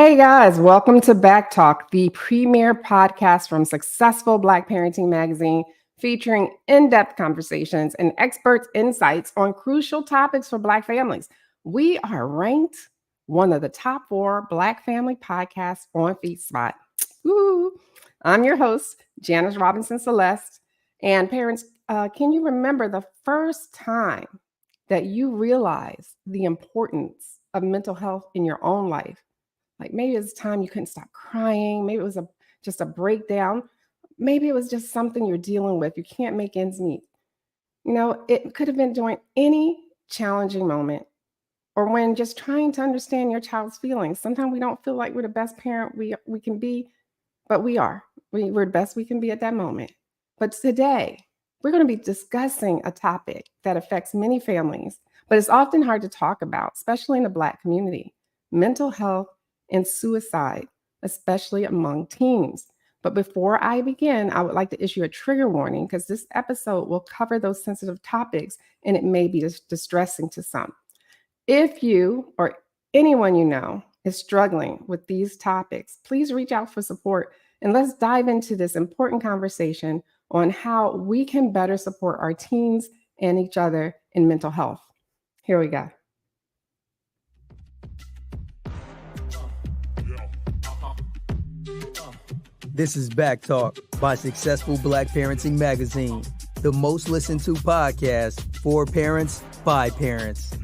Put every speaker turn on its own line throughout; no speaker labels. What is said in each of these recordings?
Hey guys, welcome to Back Talk, the premier podcast from Successful Black Parenting Magazine, featuring in depth conversations and expert insights on crucial topics for Black families. We are ranked one of the top 4 Black family podcasts on FeedSpot. Woo! I'm your host, Janice Robinson Celeste. And parents, can you remember the first time that you realized the importance of mental health in your own life? Like maybe it's time you couldn't stop crying. Maybe it was just a breakdown. Maybe it was just something you're dealing with. You can't make ends meet. It could have been during any challenging moment or when just trying to understand your child's feelings. Sometimes we don't feel like we're the best parent we can be, but we are. We're the best we can be at that moment. But today, we're going to be discussing a topic that affects many families, but it's often hard to talk about, especially in the Black community: mental health and suicide, especially among teens. But before I begin, I would like to issue a trigger warning because this episode will cover those sensitive topics and it may be distressing to some. If you or anyone you know is struggling with these topics, please reach out for support and let's dive into this important conversation on how we can better support our teens and each other in mental health. Here we go.
This is Back Talk by Successful Black Parenting Magazine, the most listened to podcast for parents by parents.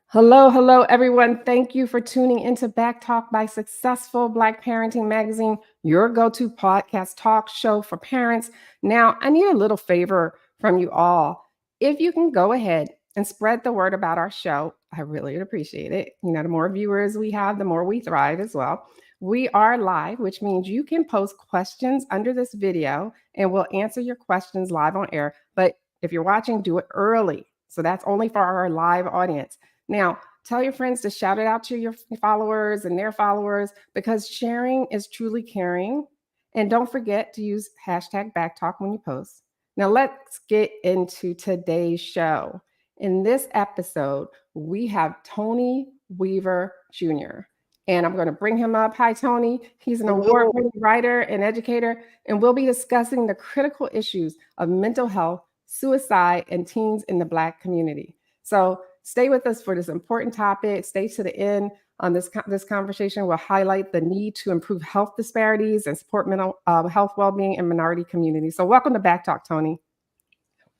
Hello, everyone. Thank you for tuning into Back Talk by Successful Black Parenting Magazine, your go-to podcast talk show for parents. Now, I need a little favor from you all. If you can go ahead and spread the word about our show, I really would appreciate it. The more viewers we have, the more we thrive as well. We are live, which means you can post questions under this video and we'll answer your questions live on air. But if you're watching, do it early. So that's only for our live audience. Now, tell your friends to shout it out to your followers and their followers because sharing is truly caring. And don't forget to use hashtag Backtalk when you post. Now, let's get into today's show. In this episode, we have Tony Weaver Jr., and I'm going to bring him up. Hi, Tony. He's an award-winning writer and educator, and we'll be discussing the critical issues of mental health, suicide, and teens in the Black community. So stay with us for this important topic. Stay to the end. On this conversation will highlight the need to improve health disparities and support mental health well-being in minority communities. So welcome to Back Talk, Tony.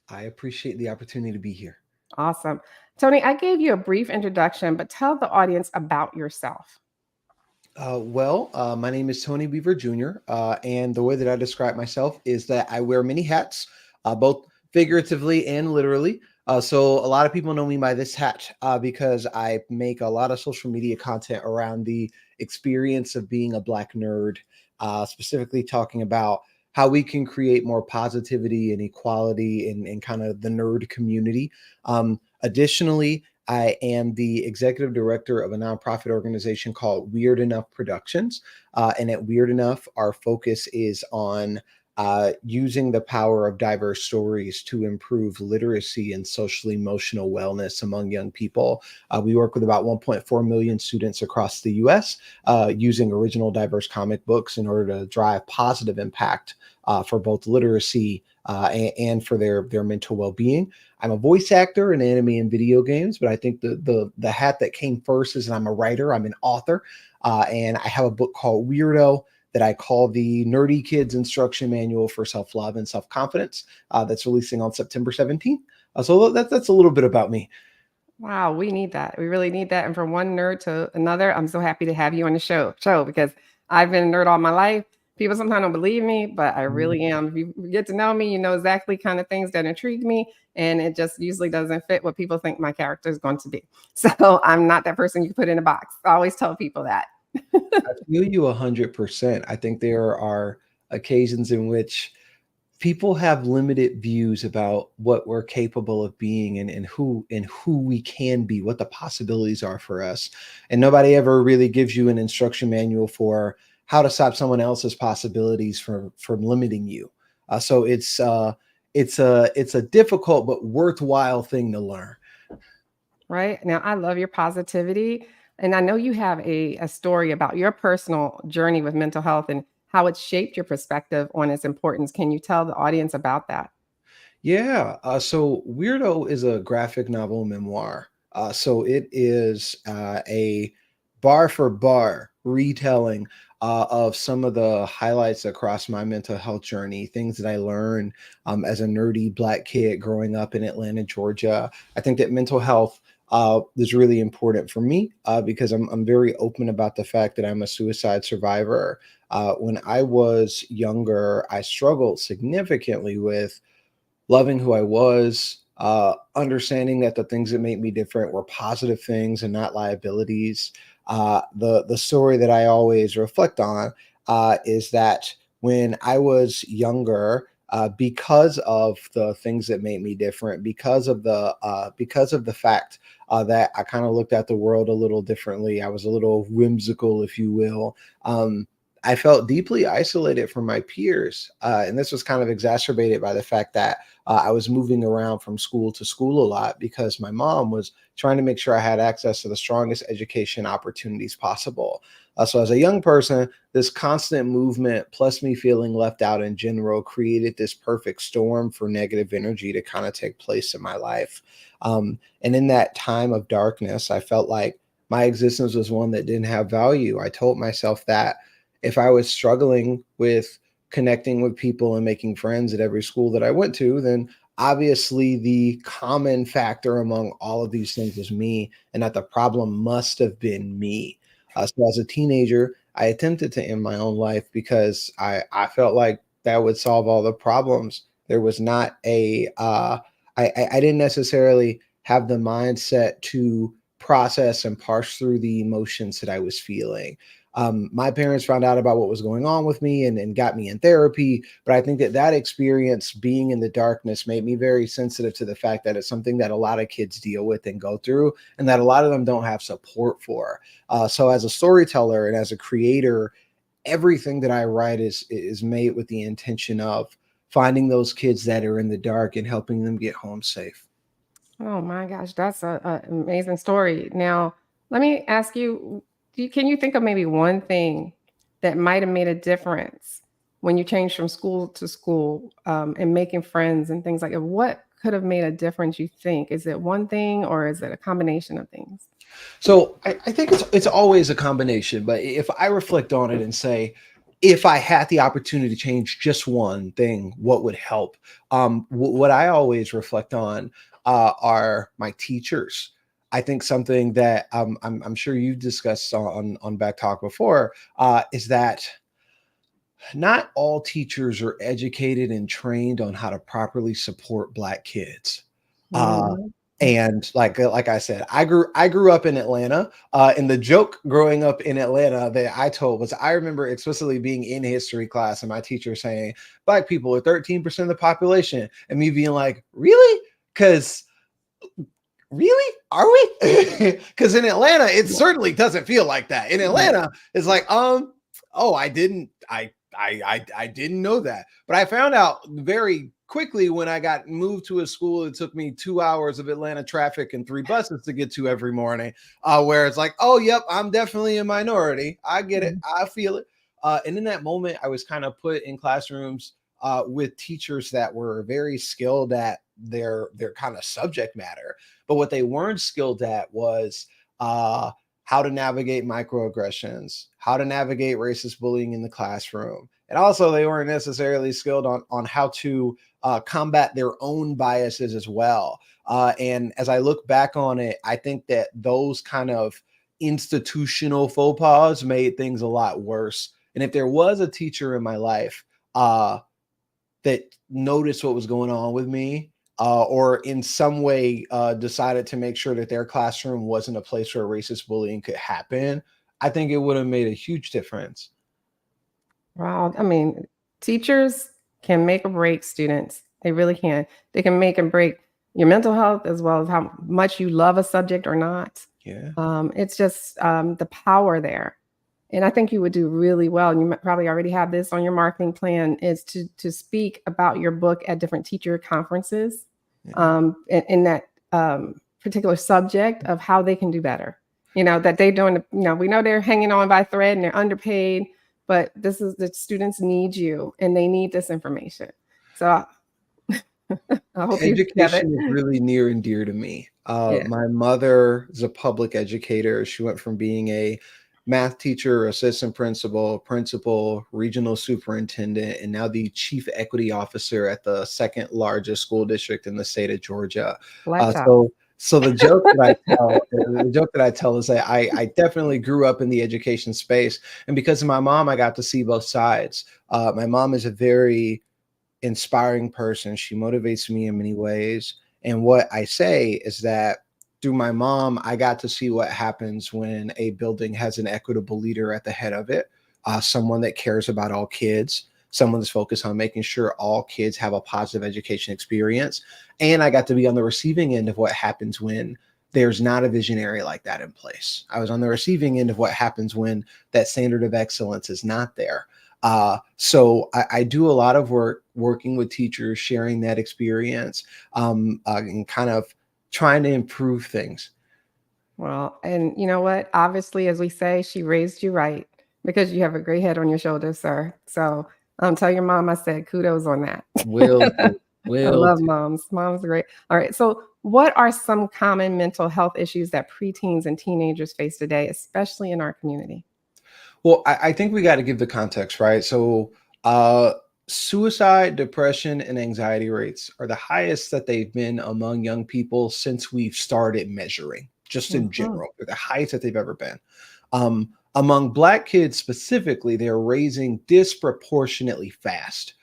I appreciate the opportunity to be here.
Awesome. Tony, I gave you a brief introduction, but tell the audience about yourself.
My name is Tony Weaver Jr., and the way that I describe myself is that I wear many hats, both figuratively and literally. So a lot of people know me by this hat because I make a lot of social media content around the experience of being a Black nerd, specifically talking about how we can create more positivity and equality in kind of the nerd community. Additionally, I am the executive director of a nonprofit organization called Weird Enough Productions. And at Weird Enough, our focus is on using the power of diverse stories to improve literacy and social emotional wellness among young people. We work with about 1.4 million students across the US using original diverse comic books in order to drive positive impact for both literacy and for their mental well-being. I'm a voice actor in anime and video games, but I think the hat that came first is I'm a writer, I'm an author, and I have a book called Weirdo that I call the Nerdy Kids Instruction Manual for Self-Love and Self-Confidence that's releasing on September 17th. So that's a little bit about me.
Wow, we need that. We really need that. And from one nerd to another, I'm so happy to have you on the show because I've been a nerd all my life. People sometimes don't believe me, but I really am. If you get to know me, you know exactly kind of things that intrigue me. And it just usually doesn't fit what people think my character is going to be. So I'm not that person you can put in a box. I always tell people that.
I feel you 100%. I think there are occasions in which people have limited views about what we're capable of being and who we can be, what the possibilities are for us. And nobody ever really gives you an instruction manual for how to stop someone else's possibilities from limiting you. So it's a difficult but worthwhile thing to learn.
Right. Now, I love your positivity. And I know you have a story about your personal journey with mental health and how it shaped your perspective on its importance. Can you tell the audience about that?
Yeah. So Weirdo is a graphic novel memoir. So it is a bar for bar retelling of some of the highlights across my mental health journey, things that I learned as a nerdy Black kid growing up in Atlanta, Georgia. I think that mental health is really important for me because I'm very open about the fact that I'm a suicide survivor. When I was younger, I struggled significantly with loving who I was, understanding that the things that made me different were positive things and not liabilities. The story that I always reflect on is that when I was younger, because of the things that made me different, because of the fact that I kind of looked at the world a little differently, I was a little whimsical, if you will. I felt deeply isolated from my peers, and this was kind of exacerbated by the fact that I was moving around from school to school a lot because my mom was trying to make sure I had access to the strongest education opportunities possible. So, as a young person, this constant movement, plus me feeling left out in general, created this perfect storm for negative energy to kind of take place in my life. And in that time of darkness, I felt like my existence was one that didn't have value. I told myself that if I was struggling with connecting with people and making friends at every school that I went to, then obviously the common factor among all of these things is me, and that the problem must have been me. So as a teenager, I attempted to end my own life because I felt like that would solve all the problems. There was not I didn't necessarily have the mindset to process and parse through the emotions that I was feeling. My parents found out about what was going on with me and got me in therapy. But I think that that experience being in the darkness made me very sensitive to the fact that it's something that a lot of kids deal with and go through, and that a lot of them don't have support for. So as a storyteller and as a creator, everything that I write is made with the intention of finding those kids that are in the dark and helping them get home safe.
Oh my gosh, that's a amazing story. Now, let me ask you, can you think of maybe one thing that might have made a difference when you changed from school to school and making friends and things like that? What could have made a difference, you think? Is it one thing or is it a combination of things?
So I think it's always a combination. But if I reflect on it and say, if I had the opportunity to change just one thing, what would help? What I always reflect on are my teachers. I think something that I'm sure you've discussed on Back Talk before is that not all teachers are educated and trained on how to properly support Black kids. Uh,
Mhm.
and like I said, I grew up in Atlanta, and the joke growing up in Atlanta that I told was I remember explicitly being in history class and my teacher saying Black people are 13% of the population, and me being like, really? Because really? Are we? Because in Atlanta, it
Yeah.
certainly doesn't feel like that. In
Right.
Atlanta, it's like, oh, I didn't know that. But I found out very quickly when I got moved to a school. It took me 2 hours of Atlanta traffic and 3 buses to get to every morning. Where it's like, oh, yep, I'm definitely a minority. I get it.
Mhm.
I feel it. And in that moment, I was kind of put in classrooms with teachers that were very skilled at their kind of subject matter, but what they weren't skilled at was how to navigate microaggressions, how to navigate racist bullying in the classroom, and also they weren't necessarily skilled on how to combat their own biases as well. And as I look back on it, I think that those kind of institutional faux pas made things a lot worse. And if there was a teacher in my life that noticed what was going on with me, or in some way decided to make sure that their classroom wasn't a place where racist bullying could happen, I think it would have made a huge difference.
Wow. I mean, teachers can make or break students. They really can. They can make and break your mental health as well as how much you love a subject or not.
Yeah.
It's just the power there. and I think you would do really well. And you probably already have this on your marketing plan, is to speak about your book at different teacher conferences,
Yeah.
in that particular subject of how they can do better. That they don't. We know they're hanging on by a thread and they're underpaid, but this is the students need you and they need this information. So I hope you get it.
Education is really near and dear to me.
Yeah,
My mother is a public educator. She went from being a math teacher, assistant principal, principal, regional superintendent, and now the chief equity officer at the second largest school district in the state of Georgia.
black
Uh,
top.
so, so the joke that I tell is that I definitely grew up in the education space, and because of my mom, I got to see both sides. My mom is a very inspiring person. She motivates me in many ways. And what I say is that through my mom, I got to see what happens when a building has an equitable leader at the head of it, someone that cares about all kids, someone that's focused on making sure all kids have a positive education experience. And I got to be on the receiving end of what happens when there's not a visionary like that in place. I was on the receiving end of what happens when that standard of excellence is not there. So I do a lot of work working with teachers, sharing that experience, and kind of trying to improve things.
Well, and you know what? Obviously, as we say, she raised you right, because you have a great head on your shoulders, sir. So tell your mom I said kudos on that.
Will do.
I
Will
love
do.
moms. Moms are great. All right. So, what are some common mental health issues that preteens and teenagers face today, especially in our community?
Well, I think we got to give the context, right? So, uh, suicide, depression, and anxiety rates are the highest that they've been among young people since we've started measuring, just in
Mhm.
general. They're the highest that they've ever been. Among Black kids specifically, they're raising disproportionately fast.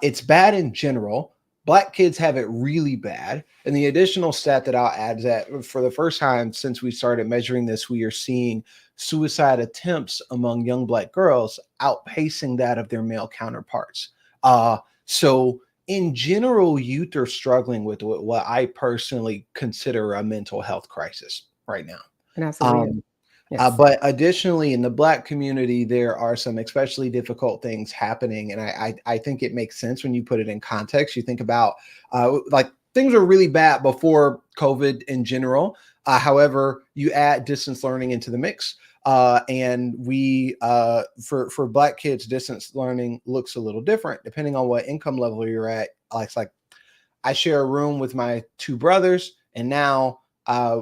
It's bad in general. Black kids have it really bad. And the additional stat that I'll add is that for the first time since we started measuring this, we are seeing suicide attempts among young Black girls outpacing that of their male counterparts. So in general, youth are struggling with what I personally consider a mental health crisis right now.
It absolutely is.
Um,
Yes.
but additionally, in the Black community, there are some especially difficult things happening, and I think it makes sense when you put it in context. You think about like things were really bad before COVID in general. However, you add distance learning into the mix, and we for Black kids, distance learning looks a little different depending on what income level you're at. Like I share a room with my two brothers, and now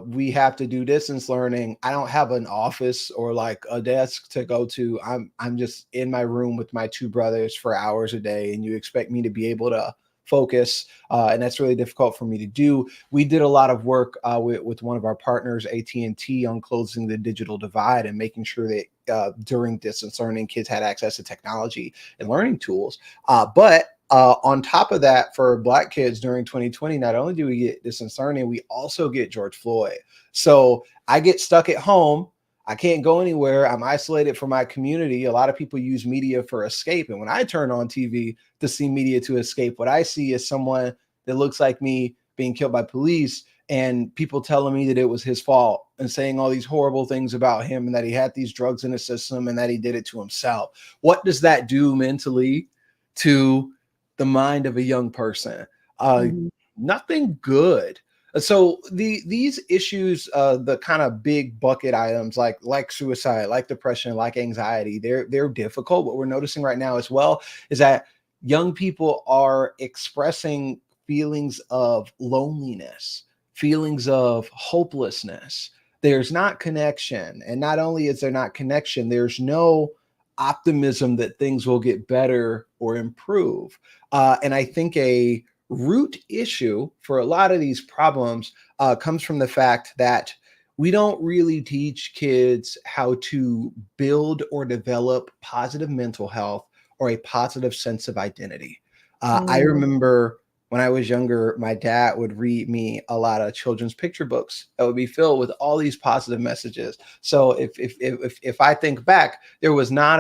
we have to do distance learning. I don't have an office or like a desk to go to. I'm just in my room with my two brothers for hours a day, and you expect me to be able to focus, and that's really difficult for me to do. We did a lot of work with one of our partners, AT&T, on closing the digital divide and making sure that during distance learning, kids had access to technology and learning tools. But on top of that, for Black kids during 2020, not only do we get distance learning, we also get George Floyd. So I get stuck at home. I can't go anywhere. I'm isolated from my community. A lot of people use media for escape. And when I turn on TV to see media to escape, what I see is someone that looks like me being killed by police, and people telling me that it was his fault and saying all these horrible things about him and that he had these drugs in his system and that he did it to himself. What does that do mentally to the mind of a young person?
Mhm.
Nothing good. So these issues, the kind of big bucket items like suicide, like depression, like anxiety, they're difficult. What we're noticing right now as well is that young people are expressing feelings of loneliness, feelings of hopelessness. There's not connection, and not only is there not connection, there's no optimism that things will get better or improve. And I think a root issue for a lot of these problems comes from the fact that we don't really teach kids how to build or develop positive mental health or a positive sense of identity. I
Mm.
remember when I was younger, my dad would read me a lot of children's picture books that would be filled with all these positive messages. So if I think back, there was not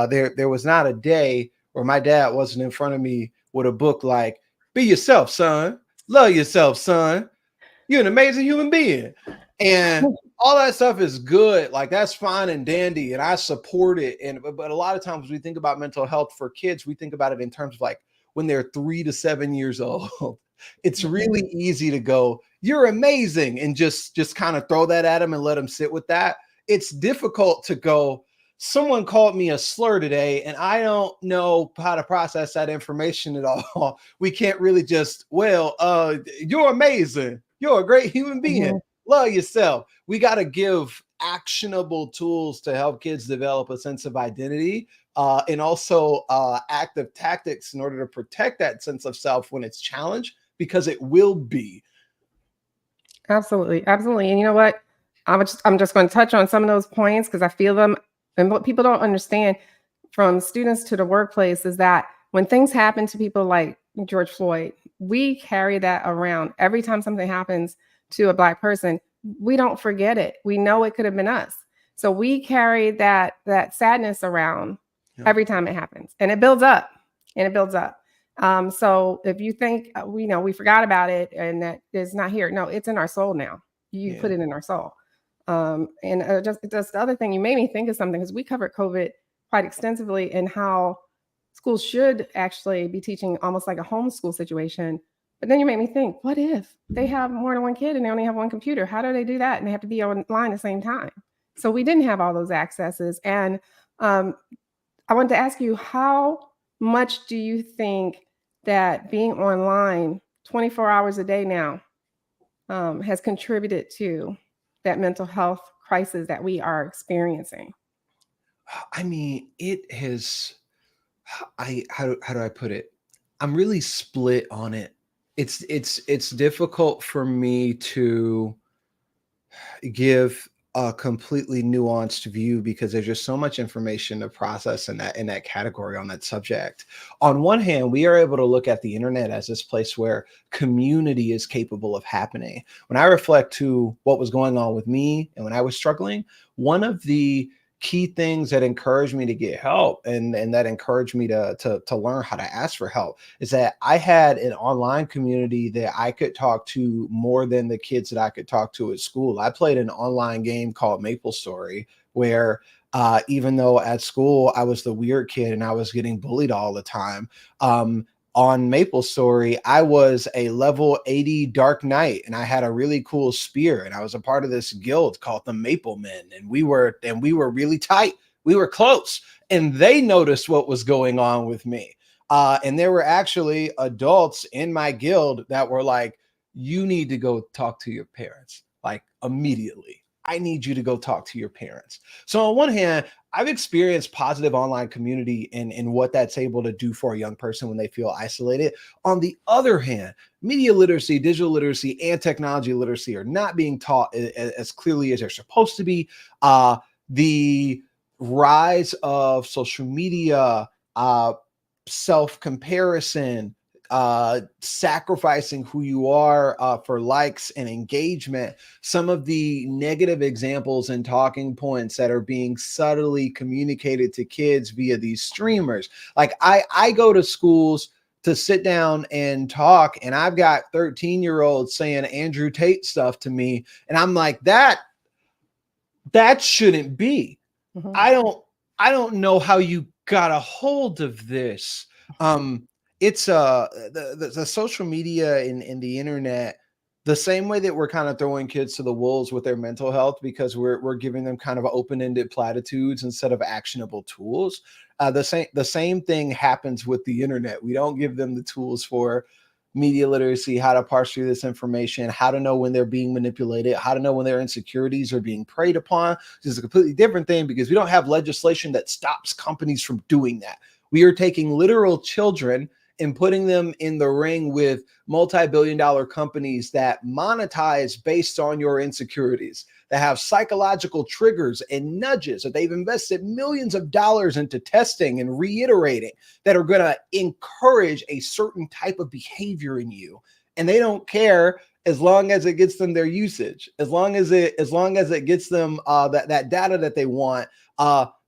there was not a day where my dad wasn't in front of me with a book like "Be yourself, son. Love yourself, son. You're an amazing human being." And all that stuff is good. Like that's fine and dandy, and I support it. And but a lot of times we think about mental health for kids, we think about it in terms of like when they're 3 to 7 years old. It's really easy to go, "You're amazing," and just kind of throw that at them and let them sit with that. It's difficult to go, "Someone called me a slur today, and I don't know how to process that information at all." We can't really just, well, you're amazing. You're a great human being.
Mhm.
Love yourself. We got to give actionable tools to help kids develop a sense of identity, and also active tactics in order to protect that sense of self when it's challenged, because it will be.
Absolutely, absolutely. And you know what? I'm just going to touch on some of those points because I feel them. And what people don't understand, from students to the workplace, is that when things happen to people like George Floyd, we carry that around every time something happens to a Black person. We don't forget it. We know it could have been us. So we carry that sadness around
Yeah.
every time it happens, and it builds up, and it builds up. So if you think we know we forgot about it and that it's not here, no, it's in our soul now. You
Yeah.
put it in our soul. And just the other thing, you made me think of something, because we covered COVID quite extensively and how schools should actually be teaching almost like a homeschool situation. But then you made me think, what if they have more than one kid and they only have one computer? How do they do that? And they have to be online at the same time. So we didn't have all those accesses. And um, I wanted to ask you, how much do you think that being online 24 hours a day now has contributed to that mental health crisis that we are experiencing?
I mean, it has. How do I put it? I'm really split on it. It's difficult for me to give a completely nuanced view because there's just so much information to process in that category on that subject. On one hand, we are able to look at the internet as this place where community is capable of happening. When I reflect to what was going on with me and when I was struggling, one of the key things that encouraged me to get help and that encouraged me to learn how to ask for help is that I had an online community that I could talk to more than the kids that I could talk to at school. I played an online game called Maple Story where even though at school I was the weird kid and I was getting bullied all the time, on Maple Story, I was a level 80 Dark Knight and I had a really cool spear and I was a part of this guild called the Maple Men and we were really tight. We were close and they noticed what was going on with me. And there were actually adults in my guild that were like, you need to go talk to your parents, like immediately. I need you to go talk to your parents. So on one hand, I've experienced positive online community and what that's able to do for a young person when they feel isolated. On the other hand, media literacy, digital literacy, and technology literacy are not being taught as clearly as they're supposed to be. The rise of social media, self-comparison, sacrificing who you are for likes and engagement, some of the negative examples and talking points that are being subtly communicated to kids via these streamers. Like I go to schools to sit down and talk, and I've got 13-year-olds saying Andrew Tate stuff to me, and I'm like, that shouldn't be.
Mhm.
I don't know how you got a hold of this. It's the social media and the internet, the same way that we're kind of throwing kids to the wolves with their mental health because we're giving them kind of open-ended platitudes instead of actionable tools. The same thing happens with the internet. We don't give them the tools for media literacy, how to parse through this information, how to know when they're being manipulated, how to know when their insecurities are being preyed upon. This is a completely different thing because we don't have legislation that stops companies from doing that. We are taking literal children and putting them in the ring with multi-billion-dollar companies that monetize based on your insecurities, that have psychological triggers and nudges that they've invested millions of dollars into testing and reiterating that are going to encourage a certain type of behavior in you. And they don't care as long as it gets them their usage, as long as it gets them that data that they want,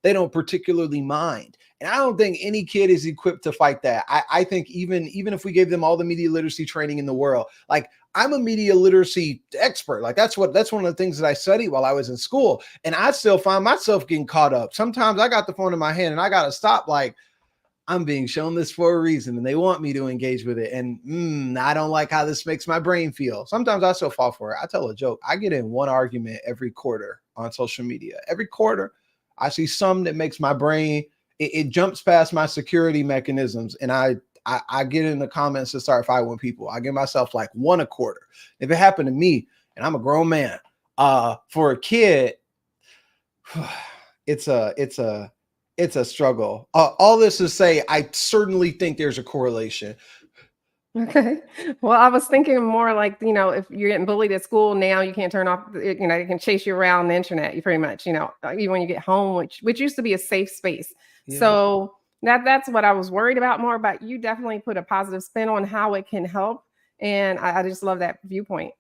they don't particularly mind. And I don't think any kid is equipped to fight that. I think even if we gave them all the media literacy training in the world, like I'm a media literacy expert. Like that's one of the things that I studied while I was in school. And I still find myself getting caught up. Sometimes I got the phone in my hand and I got to stop, like, I'm being shown this for a reason and they want me to engage with it. And I don't like how this makes my brain feel. Sometimes I still fall for it. I tell a joke. I get in one argument every quarter on social media. Every quarter, I see some that makes my brain, it jumps past my security mechanisms. And I get in the comments to start fighting with people. I give myself like one a quarter. If it happened to me, and I'm a grown man, for a kid, it's a struggle. All this to say, I certainly think there's a correlation.
Okay. Well, I was thinking more like, if you're getting bullied at school now, you can't turn off, it can chase you around the internet. You pretty much, even when you get home, which used to be a safe space.
Yeah.
So that's what I was worried about more, but you definitely put a positive spin on how it can help. And I just love that viewpoint.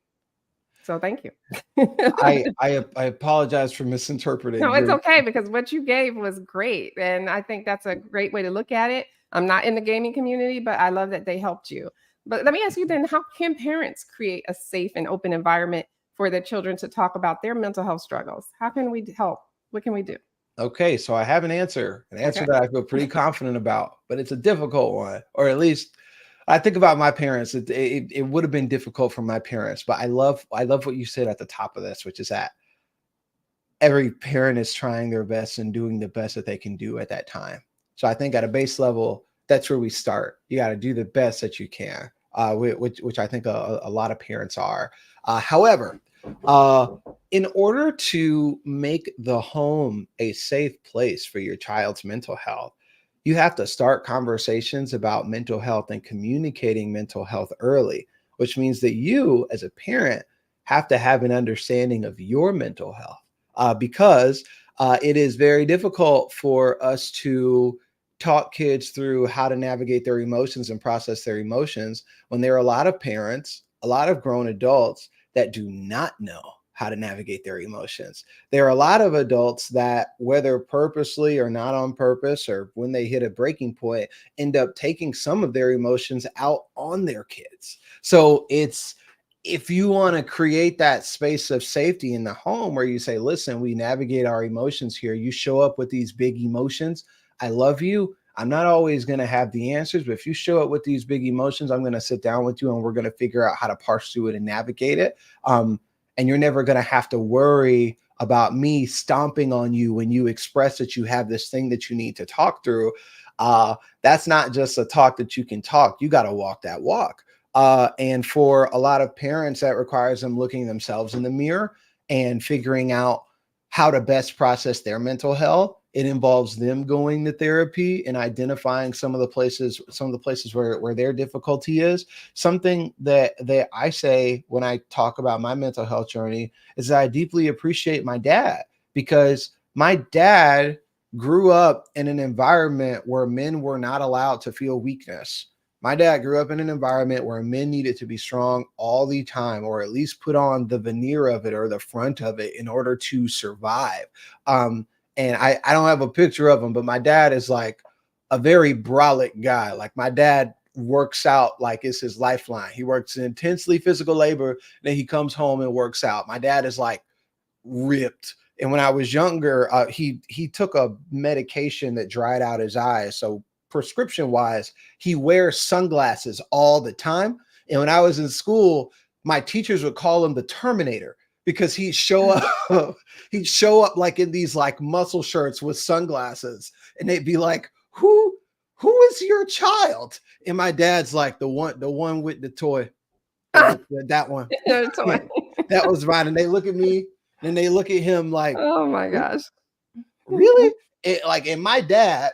So thank you.
I apologize for misinterpreting.
No, it's okay, because what you gave was great. And I think that's a great way to look at it. I'm not in the gaming community, but I love that they helped you. But let me ask you then, how can parents create a safe and open environment for their children to talk about their mental health struggles? How can we help? What can we do?
Okay, so I have an answer
Okay.
that I feel pretty confident about, but it's a difficult one, or at least I think about my parents. It would have been difficult for my parents, but I love what you said at the top of this, which is that every parent is trying their best and doing the best that they can do at that time. So I think at a base level, that's where we start. You got to do the best that you can, which I think a lot of parents are. However, in order to make the home a safe place for your child's mental health, you have to start conversations about mental health and communicating mental health early, which means that you as a parent have to have an understanding of your mental health, because it is very difficult for us to talk kids through how to navigate their emotions and process their emotions when there are a lot of parents, a lot of grown adults that do not know how to navigate their emotions. There are a lot of adults that, whether purposely or not on purpose, or when they hit a breaking point, end up taking some of their emotions out on their kids. So if you want to create that space of safety in the home where you say, listen, we navigate our emotions here. You show up with these big emotions. I love you. I'm not always going to have the answers, but if you show up with these big emotions, I'm going to sit down with you and we're going to figure out how to parse through it and navigate it. And you're never going to have to worry about me stomping on you when you express that you have this thing that you need to talk through. That's not just a talk that you can talk. You got to walk that walk. And for a lot of parents, that requires them looking themselves in the mirror and figuring out how to best process their mental health. It involves them going to therapy and identifying some of the places where their difficulty is. Something that I say when I talk about my mental health journey is that I deeply appreciate my dad, because my dad grew up in an environment where men were not allowed to feel weakness. My dad grew up in an environment where men needed to be strong all the time, or at least put on the veneer of it or the front of it in order to survive. And I don't have a picture of him, but my dad is like a very brolic guy. Like my dad works out like it's his lifeline. He works in intensely physical labor, then he comes home and works out. My dad is like ripped. And when I was younger, he took a medication that dried out his eyes. So prescription wise, he wears sunglasses all the time. And when I was in school, my teachers would call him the Terminator, because he'd show up like in these like muscle shirts with sunglasses, and they'd be like, who is your child? And my dad's like, the one with the toy. That one. That was mine. And they look at me and they look at him like,
oh my gosh.
Really? And my dad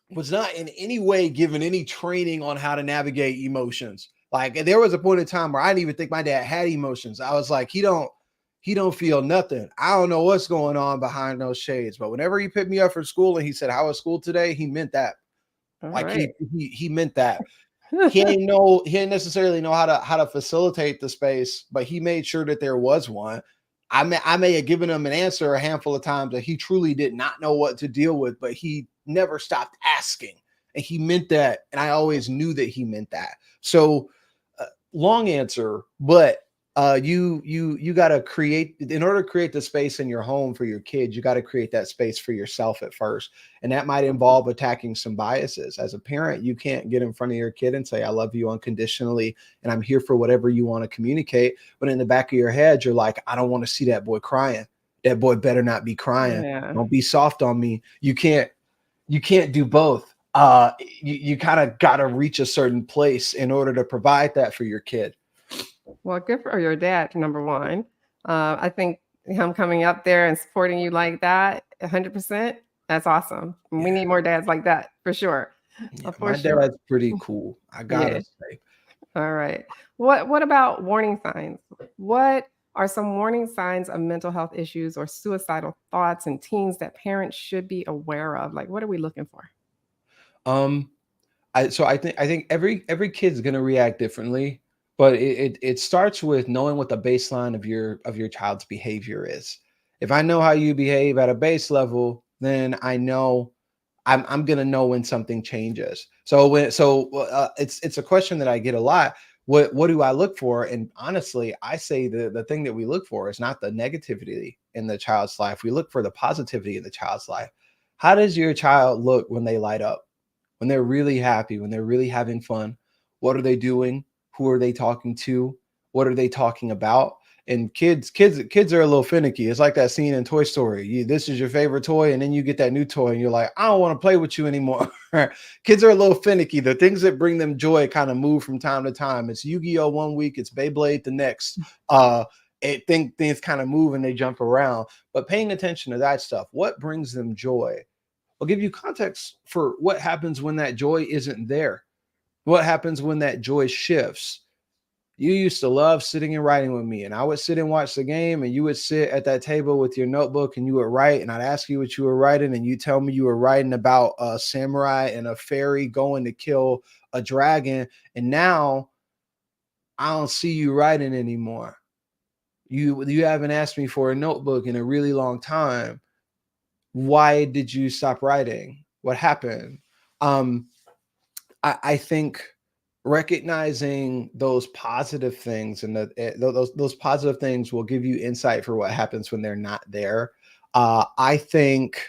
was not in any way given any training on how to navigate emotions. Like there was a point in time where I didn't even think my dad had emotions. I was like, he don't feel nothing. I don't know what's going on behind those shades. But whenever he picked me up for school and he said, how was school today? He meant that.
All
like
right.
he meant that. He didn't necessarily know how to facilitate the space, but he made sure that there was one. I may have given him an answer a handful of times that he truly did not know what to deal with, but he never stopped asking. And he meant that. And I always knew that he meant that. So long answer, but you got to create, in order to create the space in your home for your kids, you got to create that space for yourself at first, and that might involve attacking some biases. As a parent, you can't get in front of your kid and say, I love you unconditionally and I'm here for whatever you want to communicate, but in the back of your head you're like, I don't want to see that boy crying. That boy better not be crying.
Yeah.
Don't be soft on me. You can't do both. You kind of got to reach a certain place in order to provide that for your kid.
Well, good for your dad, number one. I think him coming up there and supporting you like that, 100%, that's awesome. We
Yeah.
need more dads like that for sure.
Yeah,
For
my
sure.
dad's pretty cool, I
Yeah.
gotta say.
All right. What about warning signs? What are some warning signs of mental health issues or suicidal thoughts in teens that parents should be aware of? Like, what are we looking for?
Um, I think every kid's gonna react differently, but it starts with knowing what the baseline of your child's behavior is. If I know how you behave at a base level, then I know I'm gonna know when something changes. It's a question that I get a lot. What do I look for? And honestly, I say the thing that we look for is not the negativity in the child's life. We look for the positivity in the child's life. How does your child look when they light up? When they're really happy, when they're really having fun? What are they doing? Who are they talking to? What are they talking about? And kids are a little finicky. It's like that scene in Toy Story. This is your favorite toy, and then you get that new toy, and you're like, I don't want to play with you anymore. Kids are a little finicky. The things that bring them joy kind of move from time to time. It's Yu-Gi-Oh! One week, it's Beyblade the next. Things kind of move and they jump around. But paying attention to that stuff, what brings them joy? I'll give you context for what happens when that joy isn't there. What happens when that joy shifts? You used to love sitting and writing with me, and I would sit and watch the game, and you would sit at that table with your notebook and you would write, and I'd ask you what you were writing, and you tell me you were writing about a samurai and a fairy going to kill a dragon. And now I don't see you writing anymore. You haven't asked me for a notebook in a really long time. Why did you stop writing? What happened? Um, I think recognizing those positive things and those positive things will give you insight for what happens when they're not there. I think,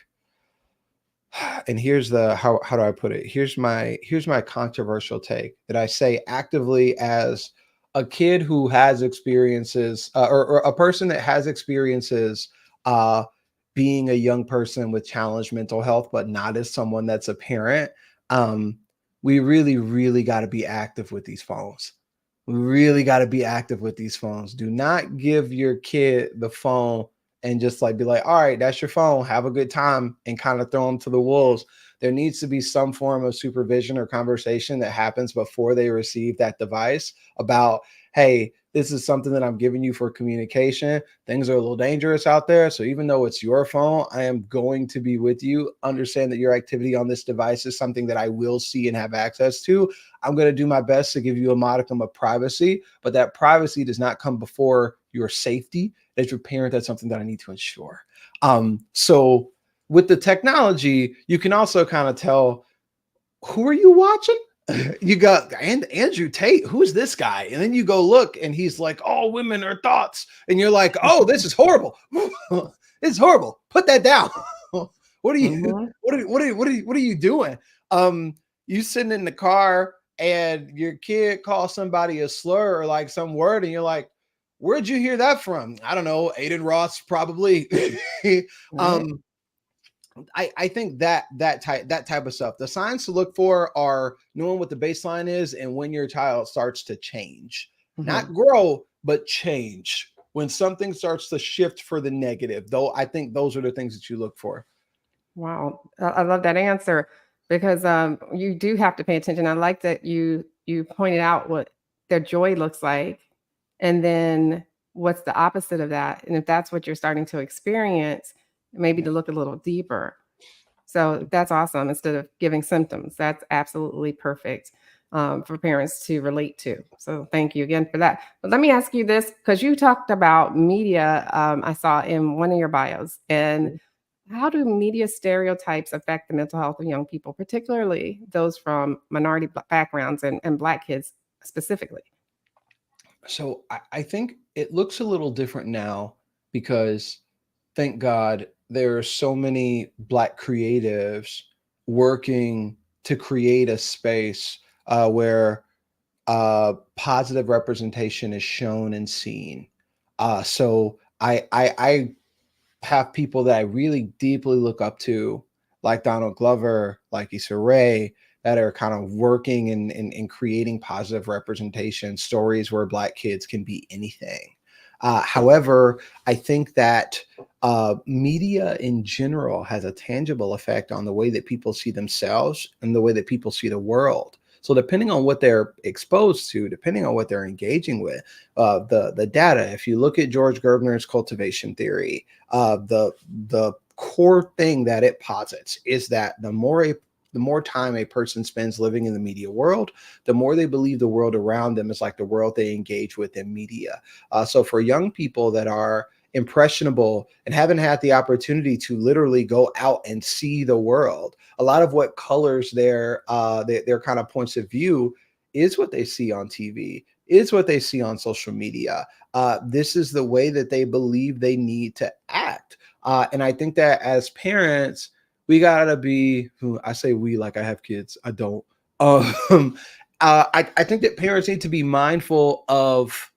and here's the how do I put it? Here's my controversial take that I say actively as a kid who has experiences, or a person that has experiences uh, being a young person with challenged mental health, but not as someone that's a parent. Um, we really, really got to be active with these phones. We really got to be active with these phones. Do not give your kid the phone and just like be like, all right, that's your phone. Have a good time, and kind of throw them to the wolves. There needs to be some form of supervision or conversation that happens before they receive that device about, hey, this is something that I'm giving you for communication. Things are a little dangerous out there. So even though it's your phone, I am going to be with you. Understand that your activity on this device is something that I will see and have access to. I'm going to do my best to give you a modicum of privacy, but that privacy does not come before your safety. As your parent, that's something that I need to ensure. So with the technology, you can also kind of tell, who are you watching? You got Andrew Tate. Who's this guy? And then you go look, and he's like, "All women are thoughts," and you're like, "Oh, this is horrible. This is horrible. Put that down." What are you?
Mhm.
What are you doing? You sitting in the car, and your kid calls somebody a slur or like some word, and you're like, "Where'd you hear that from?" I don't know. Aiden Ross, probably.
Right.
um, I think that type of stuff. The signs to look for are knowing what the baseline is and when your child starts to change,
Mhm.
not grow, but change. When something starts to shift for the negative, though, I think those are the things that you look for.
Wow, I love that answer because you do have to pay attention. I like that you pointed out what their joy looks like, and then what's the opposite of that. And if that's what you're starting to experience, maybe
Yeah.
to look a little deeper. So that's awesome. Instead of giving symptoms, that's absolutely perfect. for parents to relate to. So thank you again for that. But let me ask you this, because you talked about media, I saw in one of your bios, and how do media stereotypes affect the mental health of young people, particularly those from minority backgrounds and Black kids specifically?
So I think it looks a little different now because thank God there are so many Black creatives working to create a space where positive representation is shown and seen. So I have people that I really deeply look up to, like Donald Glover, like Issa Rae, that are kind of working in creating positive representation, stories where Black kids can be anything. However, I think that media in general has a tangible effect on the way that people see themselves and the way that people see the world. So depending on what they're exposed to, depending on what they're engaging with, the data. If you look at George Gerbner's cultivation theory, the core thing that it posits is that the more time a person spends living in the media world, the more they believe the world around them is like the world they engage with in media. So for young people that are impressionable and haven't had the opportunity to literally go out and see the world, a lot of what colors their kind of points of view is what they see on TV, is what they see on social media. This is the way that they believe they need to act. And I think that as parents, we gotta be, I say we like I have kids, I don't. I think that parents need to be mindful of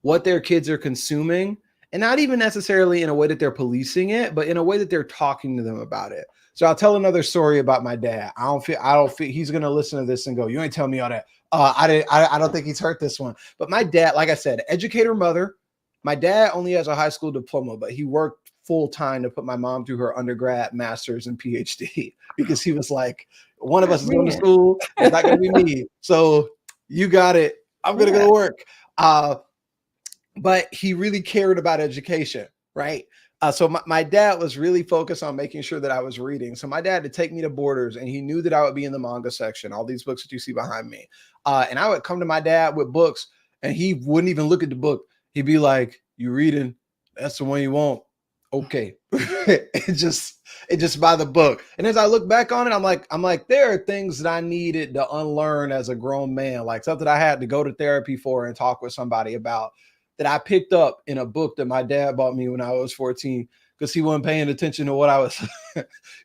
what their kids are consuming, and not even necessarily in a way that they're policing it, but in a way that they're talking to them about it. So I'll tell another story about my dad. I don't feel he's gonna listen to this and go, "You ain't telling me all that." I don't think he's heard this one. But my dad, like I said, educator mother. My dad only has a high school diploma, but he worked full time to put my mom through her undergrad, master's, and PhD because he was like, one of us is going to
Man.
school. It's not going to be me. So you got it. I'm going to go
Yeah.
to work. But he really cared about education, right? So my dad was really focused on making sure that I was reading. So my dad had to take me to Borders, and he knew that I would be in the manga section, all these books that you see behind me. And I would come to my dad with books, and he wouldn't even look at the book. He'd be like, "You reading? That's the one you want." Okay. it just by the book. And as I look back on it, I'm like, there are things that I needed to unlearn as a grown man, like something I had to go to therapy for and talk with somebody about, that I picked up in a book that my dad bought me when I was 14 because he wasn't paying attention to what I was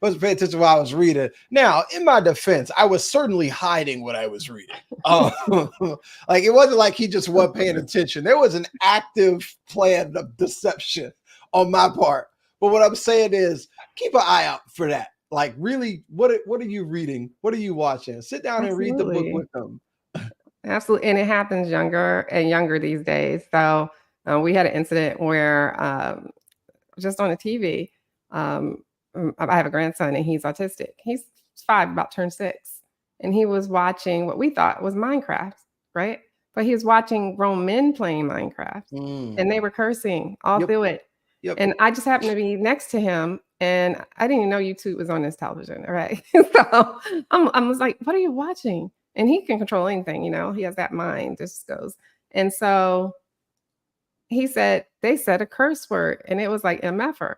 wasn't paying attention to what I was reading. Now, in my defense, I was certainly hiding what I was reading. Like it wasn't like he just wasn't paying attention. There was an active plan of deception on my part. But what I'm saying is keep an eye out for that. Like really, what are you reading? What are you watching? Sit down and read the book
Absolutely.
with them.
Absolutely. And it happens younger and younger these days. So we had an incident where just on the TV, I have a grandson and he's autistic. He's 5, about to turn 6. And he was watching what we thought was Minecraft, right? But he was watching grown men playing Minecraft
Mm.
and they were cursing all
Yep.
through it.
Yep.
And I just happened to be next to him and I didn't even know YouTube was on this television. All right. So I was like, what are you watching? And he can control anything, he has that mind, just goes. And so he said, they said a curse word and it was like MFer.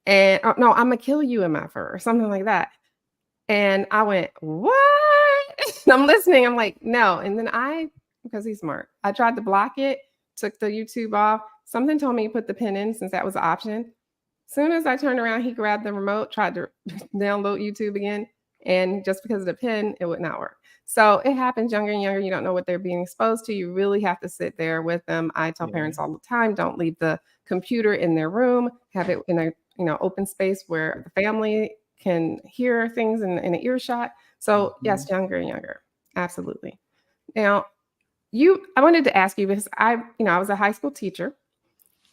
And oh, no, I'm gonna kill you, MFer, or something like that. And I went, what? And I'm listening. I'm like, no. And then because he's smart, I tried to block it, took the YouTube off. Something told me to put the pin in since that was an option. Soon as I turned around, he grabbed the remote, tried to download YouTube again. And just because of the pin, it would not work. So it happens younger and younger. You don't know what they're being exposed to. You really have to sit there with them. I tell
Yeah.
parents all the time, don't leave the computer in their room. Have it in a open space where the family can hear things in an earshot. So yes, younger and younger. Absolutely. Now, I wanted to ask you because I was a high school teacher.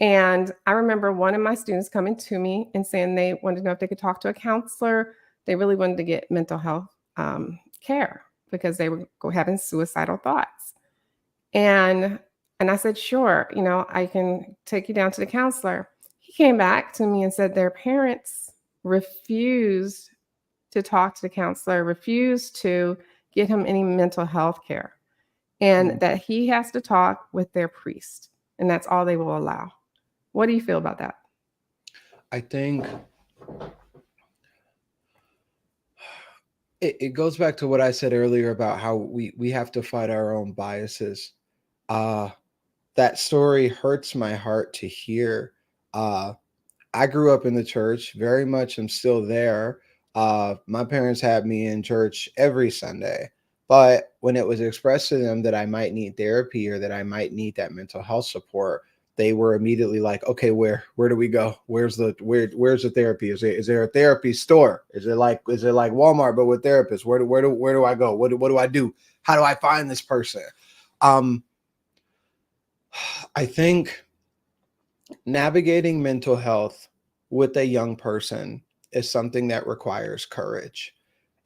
And I remember one of my students coming to me and saying they wanted to know if they could talk to a counselor. They really wanted to get mental health care because they were having suicidal thoughts. And I said, sure, I can take you down to the counselor. He came back to me and said their parents refused to talk to the counselor, refused to get him any mental health care, and that he has to talk with their priest, and that's all they will allow. What do you feel about that?
I think it goes back to what I said earlier about how we have to fight our own biases. Uh, that story hurts my heart to hear. Uh, I grew up in the church, very much am still there. My parents had me in church every Sunday, but when it was expressed to them that I might need therapy or that I might need that mental health support, they were immediately like, "Okay, where do we go? Where's the therapy? Is there a therapy store? Is it like Walmart but with therapists? Where do I go? What do I do? How do I find this person?" Um, I think navigating mental health with a young person is something that requires courage.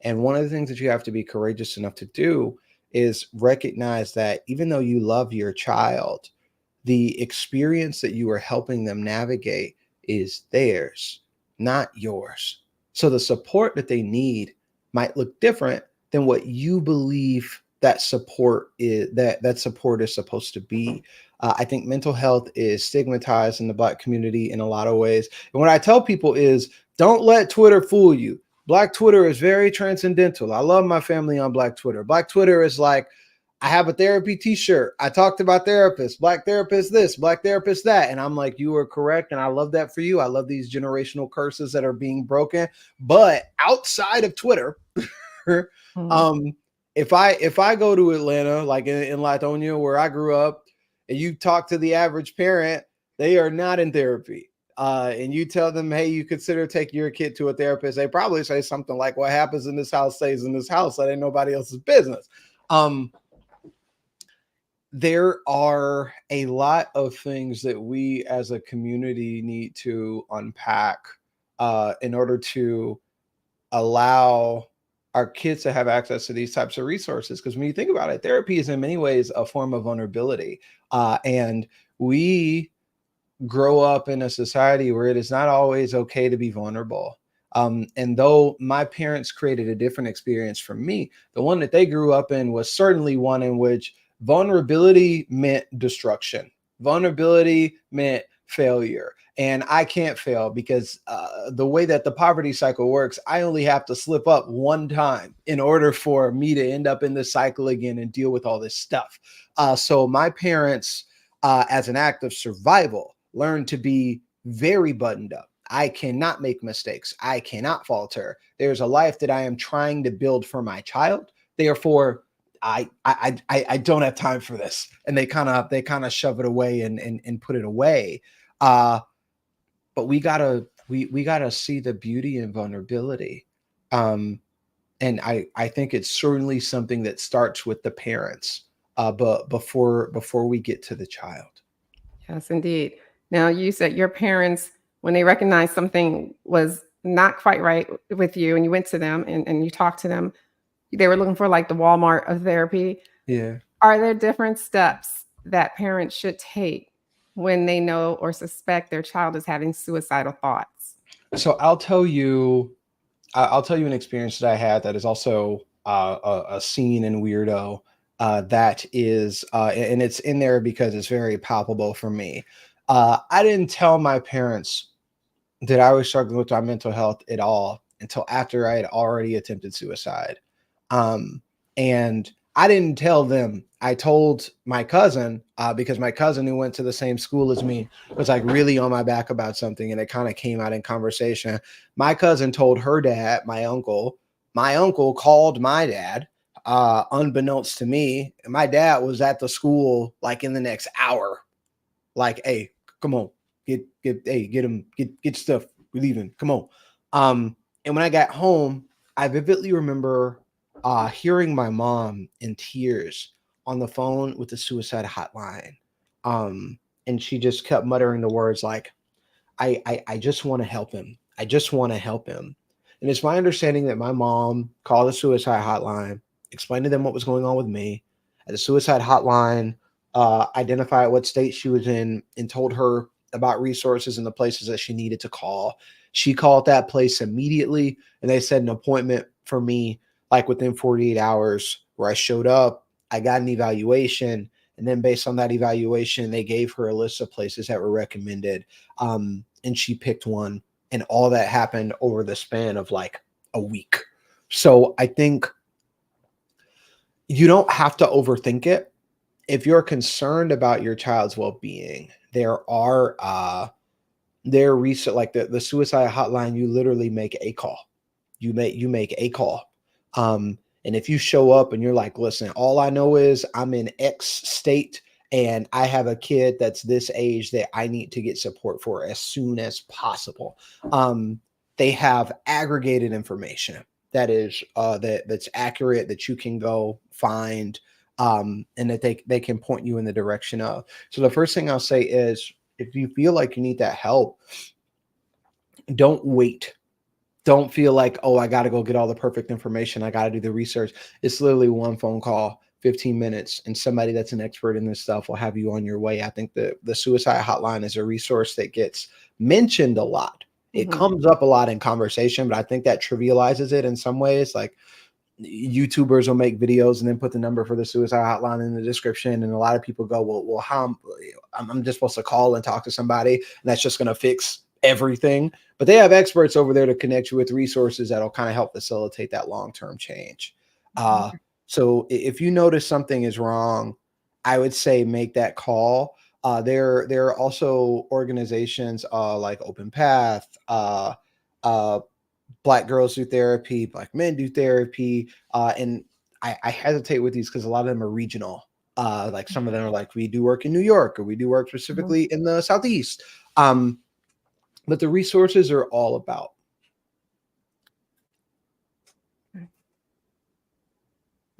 And one of the things that you have to be courageous enough to do is recognize that even though you love your child, the experience that you are helping them navigate is theirs, not yours. So the support that they need might look different than what you believe that support is that support is supposed to be. I think mental health is stigmatized in the Black community in a lot of ways. And what I tell people is don't let Twitter fool you. Black Twitter is very transcendental. I love my family on Black Twitter. Black Twitter is like, I have a therapy t-shirt. I talk to my therapist, Black therapist this, Black therapist that. And I'm like, you are correct. And I love that for you. I love these generational curses that are being broken. But outside of Twitter,
Mhm.
um, if I go to Atlanta, like in Lithonia, where I grew up, and you talk to the average parent, they are not in therapy. And you tell them, hey, you consider taking your kid to a therapist, they probably say something like, what happens in this house stays in this house. That ain't nobody else's business. There are a lot of things that we as a community need to unpack in order to allow our kids to have access to these types of resources. Because when you think about it, therapy is in many ways a form of vulnerability. And we grow up in a society where it is not always okay to be vulnerable. And though my parents created a different experience for me, the one that they grew up in was certainly one in which vulnerability meant destruction. Vulnerability meant failure. And I can't fail because the way that the poverty cycle works, I only have to slip up one time in order for me to end up in this cycle again and deal with all this stuff. So my parents, as an act of survival, learned to be very buttoned up. I cannot make mistakes. I cannot falter. There's a life that I am trying to build for my child. Therefore, I don't have time for this. And they kind of shove it away and put it away. But we gotta see the beauty in vulnerability. And I think it's certainly something that starts with the parents, but before we get to the child.
Yes, indeed. Now, you said your parents, when they recognized something was not quite right with you, and you went to them and you talked to them, they were looking for like the Walmart of therapy.
Yeah.
Are there different steps that parents should take when they know or suspect their child is having suicidal thoughts?
So I'll tell you an experience that I had that is also a scene and weirdo that is, and it's in there because it's very palpable for me. I didn't tell my parents that I was struggling with my mental health at all until after I had already attempted suicide. Um, and I didn't tell them. I told my cousin because my cousin, who went to the same school as me, was like really on my back about something, and it kind of came out in conversation. My cousin told her dad, my uncle. My uncle called my dad, unbeknownst to me. And my dad was at the school like in the next hour, like, hey, come on, get him, get stuff. We're leaving. Come on. And when I got home, I vividly remember hearing my mom in tears on the phone with the suicide hotline. And she just kept muttering the words like, I just want to help him. I just want to help him. And it's my understanding that my mom called the suicide hotline, explained to them what was going on with me. At the suicide hotline, identified what state she was in, and told her about resources and the places that she needed to call. She called that place immediately, and they set an appointment for me like within 48 hours where I showed up, I got an evaluation. And then based on that evaluation, they gave her a list of places that were recommended. And she picked one. And all that happened over the span of like a week. So I think you don't have to overthink it. If you're concerned about your child's well-being, there research like the suicide hotline, you literally make a call. You make a call. And if you show up and you're like, listen, all I know is I'm in X state and I have a kid that's this age that I need to get support for as soon as possible. They have aggregated information that is that's accurate, that you can go find, and that they can point you in the direction of. So the first thing I'll say is, if you feel like you need that help, don't wait. Don't feel like, oh, I got to go get all the perfect information. I got to do the research. It's literally one phone call, 15 minutes, and somebody that's an expert in this stuff will have you on your way. I think the suicide hotline is a resource that gets mentioned a lot. It comes up a lot in conversation, but I think that trivializes it in some ways. Like, YouTubers will make videos and then put the number for the suicide hotline in the description. And a lot of people go, well, how I'm just supposed to call and talk to somebody, and that's just going to fix everything. But they have experts over there to connect you with resources that'll kind of help facilitate that long-term change. So if you notice something is wrong, I would say make that call. There are also organizations like Open Path, Black girls do therapy, Black men do therapy. And I hesitate with these because a lot of them are regional. Like some of them are like, we do work in New York, or we do work specifically in the Southeast. But the resources are all about.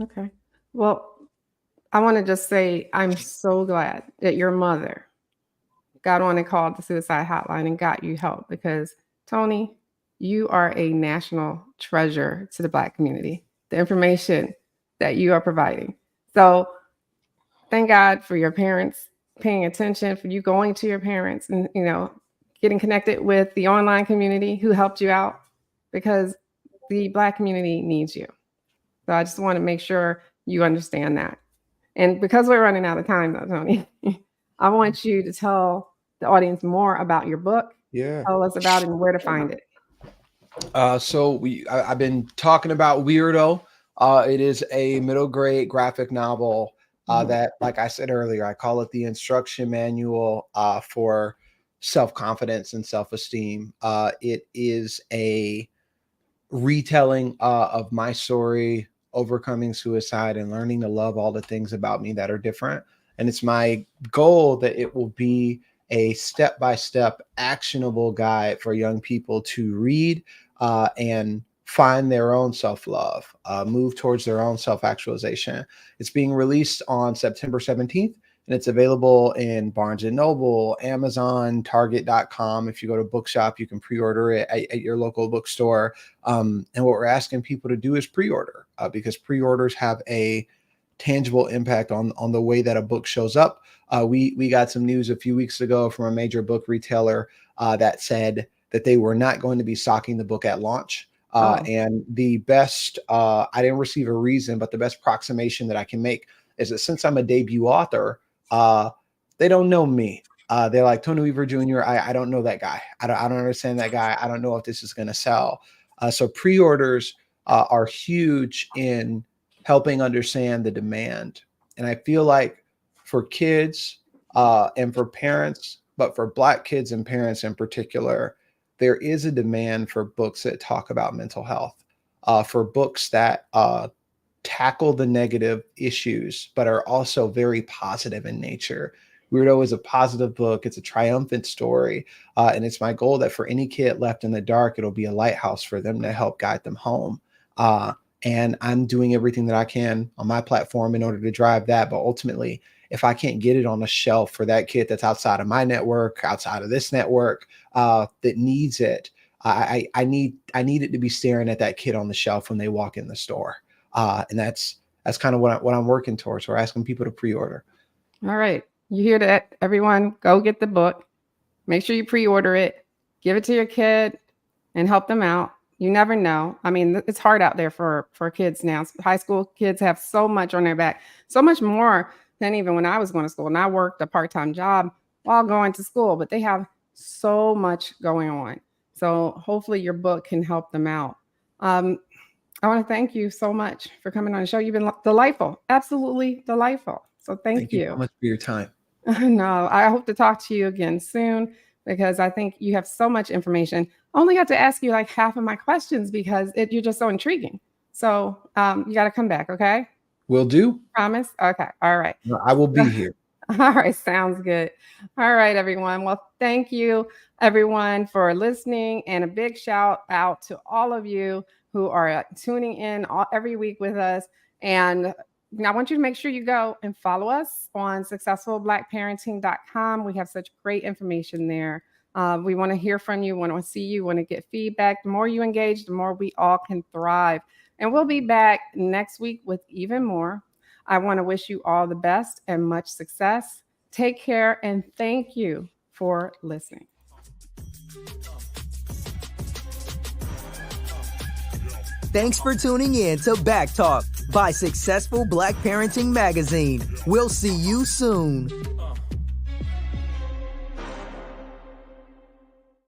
Okay. Well, I want to just say I'm so glad that your mother got on and called the suicide hotline and got you help, because Tony, you are a national treasure to the Black community, the information that you are providing. So thank God for your parents paying attention, for you going to your parents and, getting connected with the online community who helped you out, because the Black community needs you. So I just want to make sure you understand that. And because we're running out of time though, Tony, I want you to tell the audience more about your book.
Yeah.
Tell us about it and where to find it.
So I've been talking about Weirdo. It is a middle grade graphic novel that, like I said earlier, I call it the instruction manual for self-confidence and self-esteem. It is a retelling of my story, overcoming suicide and learning to love all the things about me that are different. And it's my goal that it will be a step-by-step actionable guide for young people to read and find their own self-love, move towards their own self-actualization. It's being released on September 17th. And it's available in Barnes & Noble, Amazon, Target.com. If you go to Bookshop, you can pre-order it at your local bookstore. And what we're asking people to do is pre-order because pre-orders have a tangible impact on the way that a book shows up. We got some news a few weeks ago from a major book retailer that said that they were not going to be stocking the book at launch. And the best, I didn't receive a reason, but the best approximation that I can make is that since I'm a debut author, they don't know me. They're like, Tony Weaver Jr., I don't know that guy. I don't understand that guy. I don't know if this is going to sell. So pre-orders are huge in helping understand the demand. And I feel like for kids and for parents, but for Black kids and parents in particular, there is a demand for books that talk about mental health, for books that tackle the negative issues, but are also very positive in nature. Weirdo is a positive book. It's a triumphant story. And it's my goal that for any kid left in the dark, it'll be a lighthouse for them to help guide them home. And I'm doing everything that I can on my platform in order to drive that. But ultimately, if I can't get it on a shelf for that kid that's outside of my network, outside of this network, that needs it, I need it to be staring at that kid on the shelf when they walk in the store. And that's kind of what I'm working towards. We're asking people to pre-order.
All right. You hear that, everyone? Go get the book. Make sure you pre-order it. Give it to your kid and help them out. You never know. I mean, it's hard out there for kids now. High school kids have so much on their back, so much more than even when I was going to school. And I worked a part-time job while going to school, but they have so much going on. So hopefully your book can help them out. I want to thank you so much for coming on the show. You've been delightful, absolutely delightful. So thank
you so much for your time.
No, I hope to talk to you again soon because I think you have so much information. I only got to ask you like half of my questions because you're just so intriguing. So you got to come back, okay?
Will do.
Promise? Okay. All right.
I will be here.
All right. Sounds good. All right, everyone. Well, thank you, everyone, for listening. And a big shout out to all of you who are tuning in every week with us. And I want you to make sure you go and follow us on successfulblackparenting.com. We have such great information there. We want to hear from you, want to see you, want to get feedback. The more you engage, the more we all can thrive. And we'll be back next week with even more. I want to wish you all the best and much success. Take care and thank you for listening.
Thanks for tuning in to Back Talk by Successful Black Parenting Magazine. We'll see you soon.